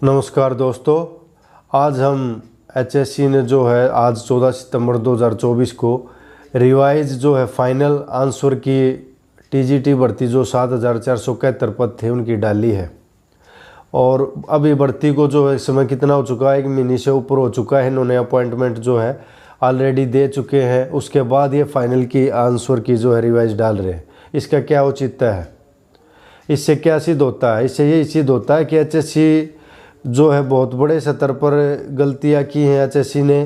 नमस्कार दोस्तों, आज हम एचएससी ने जो है आज 14 सितंबर 2024 को रिवाइज जो है फाइनल आंसर की टीजीटी भर्ती जो 7,471 पद थे उनकी डाली है। और अभी भर्ती को जो है समय कितना हो चुका है, 1 महीने से ऊपर हो चुका है। इन्होंने अपॉइंटमेंट जो है ऑलरेडी दे चुके हैं। उसके बाद ये फाइनल की आंसर की जो है रिवाइज डाल रहे हैं। इसका क्या औचित्य है, इससे क्या सिद्ध होता है? इससे ये सिद्ध होता है कि एचएससी जो है बहुत बड़े स्तर पर गलतियां की हैं एचएससी ने,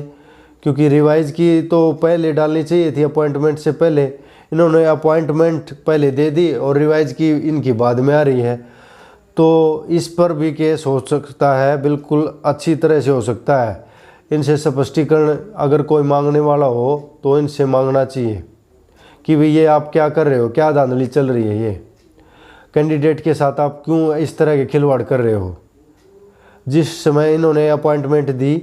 क्योंकि रिवाइज की तो पहले डालनी चाहिए थी अपॉइंटमेंट से पहले। इन्होंने अपॉइंटमेंट पहले दे दी और रिवाइज की इनकी बाद में आ रही है। तो इस पर भी केस हो सकता है, बिल्कुल अच्छी तरह से हो सकता है। इनसे स्पष्टीकरण अगर कोई मांगने वाला हो तो इनसे मांगना चाहिए कि भाई ये आप क्या कर रहे हो, क्या धांधली चल रही है, ये कैंडिडेट के साथ आप क्यों इस तरह के खिलवाड़ कर रहे हो। जिस समय इन्होंने अपॉइंटमेंट दी,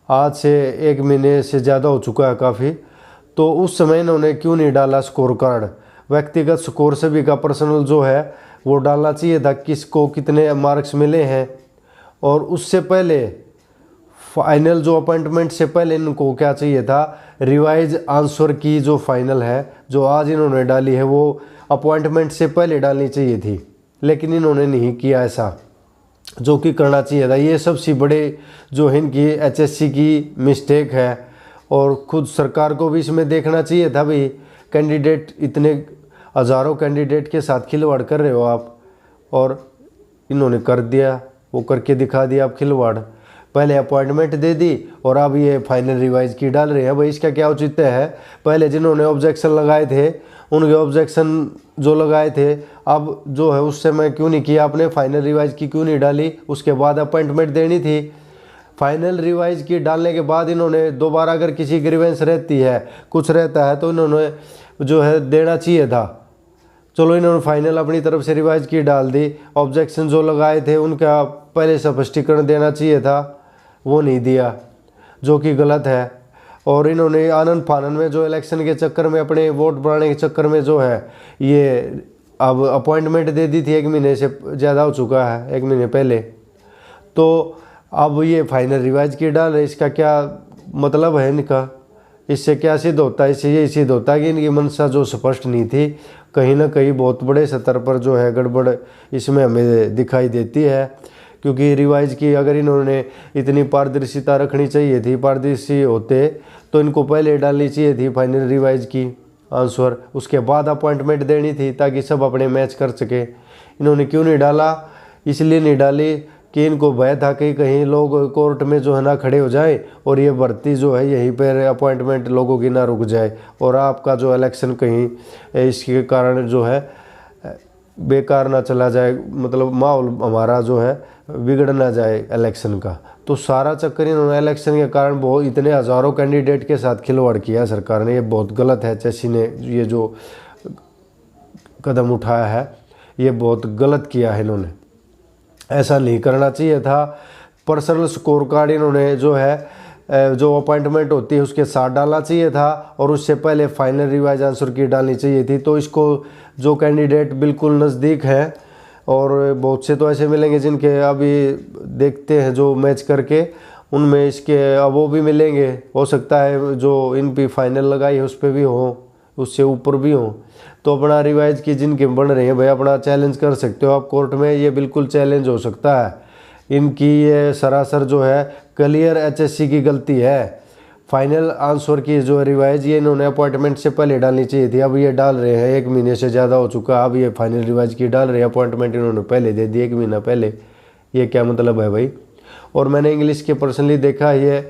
आज से 1 महीने से ज़्यादा हो चुका है काफ़ी, तो उस समय इन्होंने क्यों नहीं डाला स्कोर कार्ड? व्यक्तिगत स्कोर सभी का पर्सनल जो है वो डालना चाहिए था, किसको कितने मार्क्स मिले हैं। और उससे पहले फाइनल जो अपॉइंटमेंट से पहले इनको क्या चाहिए था, रिवाइज आंसर की जो फाइनल है जो आज इन्होंने डाली है वो अपॉइंटमेंट से पहले डालनी चाहिए थी, लेकिन इन्होंने नहीं किया ऐसा, जो कि करना चाहिए था। ये सबसे बड़े जो है इनकी एचएससी की मिस्टेक है। और खुद सरकार को भी इसमें देखना चाहिए था, भाई कैंडिडेट इतने हज़ारों कैंडिडेट के साथ खिलवाड़ कर रहे हो आप, और इन्होंने कर दिया, वो करके दिखा दिया आप खिलवाड़। पहले अपॉइंटमेंट दे दी और अब ये फाइनल रिवाइज की डाल रहे हैं। भाई इसका क्या औचित्य है? पहले जिन्होंने ऑब्जेक्शन लगाए थे उनके ऑब्जेक्शन जो लगाए थे अब जो है उस समय क्यों नहीं किया आपने? फाइनल रिवाइज की क्यों नहीं डाली? उसके बाद अपॉइंटमेंट देनी थी। फाइनल रिवाइज की डालने के बाद इन्होंने दोबारा अगर किसी ग्रीवेंस रहती है, कुछ रहता है, तो इन्होंने जो है देना चाहिए था। चलो इन्होंने फाइनल अपनी तरफ से रिवाइज की डाल दी, ऑब्जेक्शन जो लगाए थे उनका पहले स्पष्टीकरण देना चाहिए था, वो नहीं दिया, जो कि गलत है। और इन्होंने आनंद फानन में जो इलेक्शन के चक्कर में अपने वोट बढ़ाने के चक्कर में जो है ये अब अपॉइंटमेंट दे दी थी, 1 महीने से ज़्यादा हो चुका है, 1 महीने पहले। तो अब ये फाइनल रिवाइज की डाल रहे, इसका क्या मतलब है इनका? इससे क्या सिद्ध होता है? इससे ये सिद्ध होता है कि इनकी मंशा जो स्पष्ट नहीं थी, कहीं ना कहीं बहुत बड़े स्तर पर जो है गड़बड़ इसमें हमें दिखाई देती है। क्योंकि रिवाइज की अगर इन्होंने इतनी पारदर्शिता रखनी चाहिए थी, पारदर्शी होते तो इनको पहले डालनी चाहिए थी फाइनल रिवाइज की आंसर, उसके बाद अपॉइंटमेंट देनी थी ताकि सब अपने मैच कर सके। इन्होंने क्यों नहीं डाला? इसलिए नहीं डाली कि इनको भय था कि कहीं लोग कोर्ट में जो है ना खड़े हो जाए और ये भर्ती जो है यहीं पर अपॉइंटमेंट लोगों की ना रुक जाए और आपका जो इलेक्शन कहीं इसके कारण जो है बेकार ना चला जाए, मतलब माहौल हमारा जो है बिगड़ ना जाए इलेक्शन का। तो सारा चक्कर इन्होंने इलेक्शन के कारण बहुत इतने हज़ारों कैंडिडेट के साथ खिलवाड़ किया सरकार ने। ये बहुत गलत है, एचएससी ने ये जो कदम उठाया है ये बहुत गलत किया है। इन्होंने ऐसा नहीं करना चाहिए था। पर्सनल स्कोर कार्ड इन्होंने जो है जो अपॉइंटमेंट होती है उसके साथ डालना चाहिए था और उससे पहले फाइनल रिवाइज आंसर की डालनी चाहिए थी। तो इसको जो कैंडिडेट बिल्कुल नज़दीक है, और बहुत से तो ऐसे मिलेंगे जिनके अभी देखते हैं जो मैच करके उनमें इसके अब वो भी मिलेंगे, हो सकता है जो इन पे फाइनल लगाई है उस पर भी हो, उससे ऊपर भी हो। तो अपना रिवाइज की जिनके बन रहे हैं भाई अपना चैलेंज कर सकते हो आप कोर्ट में, ये बिल्कुल चैलेंज हो सकता है। इनकी ये सरासर जो है क्लियर एचएससी की गलती है। फाइनल आंसर की जो रिवाइज ये इन्होंने अपॉइंटमेंट से पहले डालनी चाहिए थी, अब ये डाल रहे हैं 1 महीने से ज़्यादा हो चुका, अब ये फाइनल रिवाइज की डाल रहे हैं। अपॉइंटमेंट इन्होंने पहले दे दी 1 महीना पहले, ये क्या मतलब है भाई? और मैंने इंग्लिश के पर्सनली देखा ये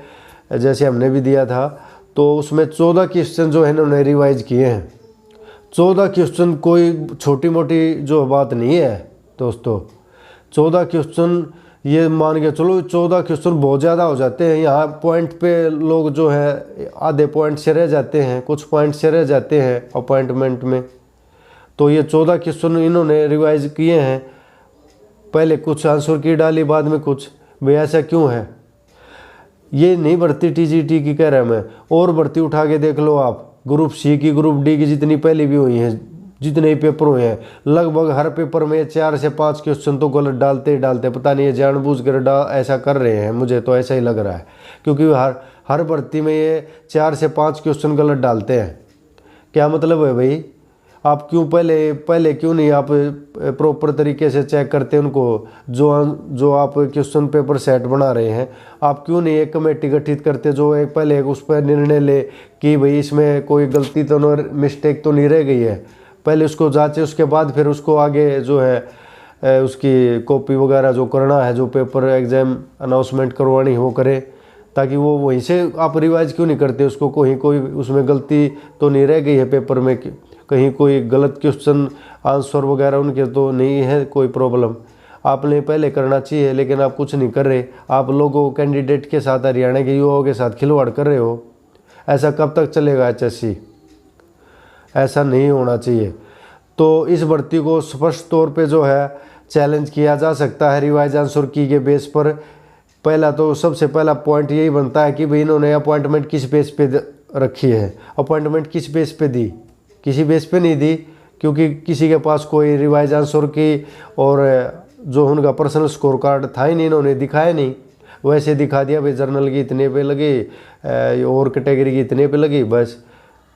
जैसे हमने भी दिया था, तो उसमें 14 क्वेश्चन जो है इन्होंने रिवाइज किए हैं। 14 क्वेश्चन कोई छोटी मोटी जो बात नहीं है दोस्तों। 14 क्वेश्चन ये मान के चलो, 14 क्वेश्चन बहुत ज़्यादा हो जाते हैं। यहाँ पॉइंट पे लोग जो है आधे पॉइंट से रह जाते हैं, कुछ पॉइंट से रह जाते हैं अपॉइंटमेंट में। तो ये 14 क्वेश्चन इन्होंने रिवाइज किए हैं, पहले कुछ आंसर की डाली बाद में कुछ। भाई ऐसा क्यों है? ये नहीं भर्ती टीजीटी की कह रहा मैं, और भर्ती उठा के देख लो आप, ग्रुप सी की, ग्रुप डी की जितनी पहले भी हुई हैं जितने ही पेपर हुए हैं लगभग हर पेपर में 4 से 5 क्वेश्चन तो गलत डालते ही डालते, पता नहीं ये जानबूझ कर ऐसा कर रहे हैं, मुझे तो ऐसा ही लग रहा है। क्योंकि हर भर्ती में ये 4 से 5 क्वेश्चन गलत डालते हैं। क्या मतलब है भाई? आप क्यों पहले क्यों नहीं आप प्रॉपर तरीके से चेक करते उनको? जो आप क्वेश्चन पेपर सेट बना रहे हैं, आप क्यों नहीं एक कमेटी गठित करते जो एक पहले उस पर निर्णय ले कि भाई इसमें कोई गलती तो मिस्टेक तो नहीं रह गई है, पहले उसको जांचे, उसके बाद फिर उसको आगे जो है उसकी कॉपी वगैरह जो करना है, जो पेपर एग्जाम अनाउंसमेंट करवानी हो करे, ताकि वो वहीं से आप रिवाइज क्यों नहीं करते उसको? कोई उसमें गलती तो नहीं रह गई है पेपर में, कहीं कोई गलत क्वेश्चन आंसर वगैरह उनके तो नहीं है कोई प्रॉब्लम? आपने पहले करना चाहिए, लेकिन आप कुछ नहीं कर रहे। आप लोगों कैंडिडेट के साथ, हरियाणा के युवाओं के साथ खिलवाड़ कर रहे हो। ऐसा कब तक चलेगा HSC? ऐसा नहीं होना चाहिए। तो इस भर्ती को स्पष्ट तौर पे जो है चैलेंज किया जा सकता है रिवाइज आंसर की के बेस पर। पहला तो सबसे पहला पॉइंट यही बनता है कि भाई इन्होंने अपॉइंटमेंट किस बेस पे रखी है, अपॉइंटमेंट किस बेस पे दी? किसी बेस पे नहीं दी, क्योंकि किसी के पास कोई रिवाइज आंसर की और जो उनका पर्सनल स्कोर कार्ड था ही नहीं, इन्होंने दिखाया नहीं। वैसे दिखा दिया भाई जर्नल की इतने पे लगी और कैटेगरी की इतने पे लगी, बस।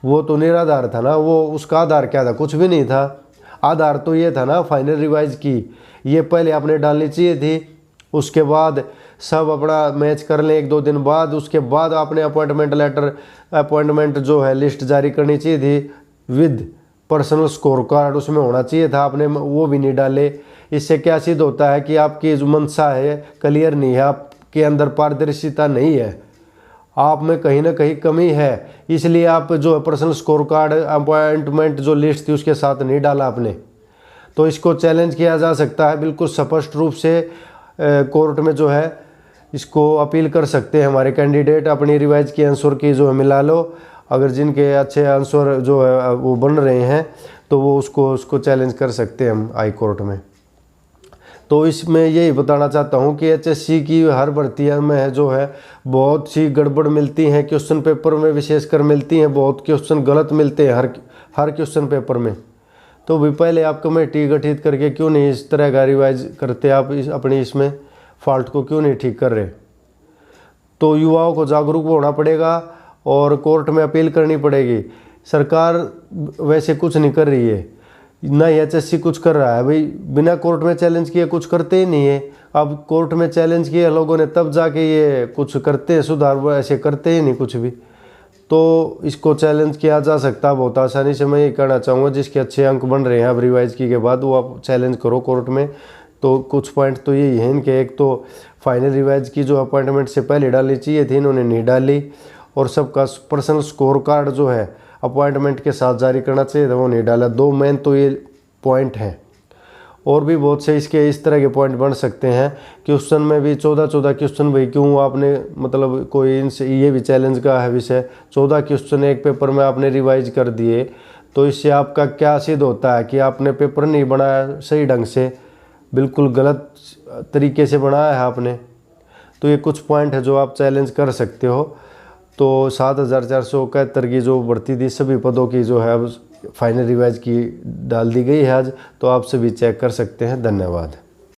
वो तो निराधार था ना, वो उसका आधार क्या था? कुछ भी नहीं था। आधार तो ये था ना फाइनल रिवाइज की, ये पहले आपने डालनी चाहिए थी। उसके बाद सब अपना मैच कर लें 1-2 दिन बाद, उसके बाद आपने अपॉइंटमेंट जो है लिस्ट जारी करनी चाहिए थी विद पर्सनल स्कोर कार्ड, उसमें होना चाहिए था। आपने वो भी नहीं डाले। इससे क्या सिद्ध होता है कि आपकी जो मंशा है क्लियर नहीं है, आपके अंदर पारदर्शिता नहीं है, आप में कहीं ना कहीं कमी है। इसलिए आप जो पर्सनल स्कोर कार्ड अपॉइंटमेंट जो लिस्ट थी उसके साथ नहीं डाला आपने। तो इसको चैलेंज किया जा सकता है बिल्कुल स्पष्ट रूप से। कोर्ट में जो है इसको अपील कर सकते हैं हमारे कैंडिडेट, अपनी रिवाइज की आंसर की जो है मिला लो। अगर जिनके अच्छे आंसर जो है वो बन रहे हैं तो वो उसको चैलेंज कर सकते हैं हम हाई कोर्ट में। तो इसमें यही बताना चाहता हूँ कि HSC की हर भर्तियाँ में जो है बहुत सी गड़बड़ मिलती हैं, क्वेश्चन पेपर में विशेषकर मिलती हैं, बहुत क्वेश्चन गलत मिलते हैं हर क्वेश्चन पेपर में। तो भी पहले आप कमेटी गठित करके क्यों नहीं इस तरह का रिवाइज करते? आप अपनी इसमें फॉल्ट को क्यों नहीं ठीक कर रहे? तो युवाओं को जागरूक होना पड़ेगा और कोर्ट में अपील करनी पड़ेगी। सरकार वैसे कुछ नहीं कर रही है, ना HSC कुछ कर रहा है। भाई बिना कोर्ट में चैलेंज किए कुछ करते ही नहीं है। अब कोर्ट में चैलेंज किए लोगों ने तब जाके ये कुछ करते हैं सुधार, वो ऐसे करते ही नहीं कुछ भी। तो इसको चैलेंज किया जा सकता है बहुत आसानी से। मैं ये कहना चाहूँगा जिसके अच्छे अंक बन रहे हैं अब रिवाइज की के बाद, वो आप चैलेंज करो कोर्ट में। तो कुछ पॉइंट तो यही है इनके, एक तो फाइनल रिवाइज की जो अपॉइंटमेंट से पहले डालनी चाहिए थी, इन्होंने नहीं डाली। और सबका पर्सनल स्कोर कार्ड जो है अपॉइंटमेंट के साथ जारी करना चाहिए था, वो नहीं डाला। 2 मेन तो ये पॉइंट हैं। और भी बहुत से इसके इस तरह के पॉइंट बन सकते हैं। क्वेश्चन में भी 14 क्वेश्चन, भाई क्यों आपने मतलब कोई इनसे ये भी चैलेंज का है विषय। 14 क्वेश्चन एक पेपर में आपने रिवाइज कर दिए, तो इससे आपका क्या सिद्ध होता है कि आपने पेपर नहीं बनाया सही ढंग से, बिल्कुल गलत तरीके से बनाया है आपने। तो ये कुछ पॉइंट है जो आप चैलेंज कर सकते हो। तो 7471 की जो भर्ती थी सभी पदों की जो है अब फाइनल रिवाइज की डाल दी गई है आज, तो आप सभी चेक कर सकते हैं। धन्यवाद।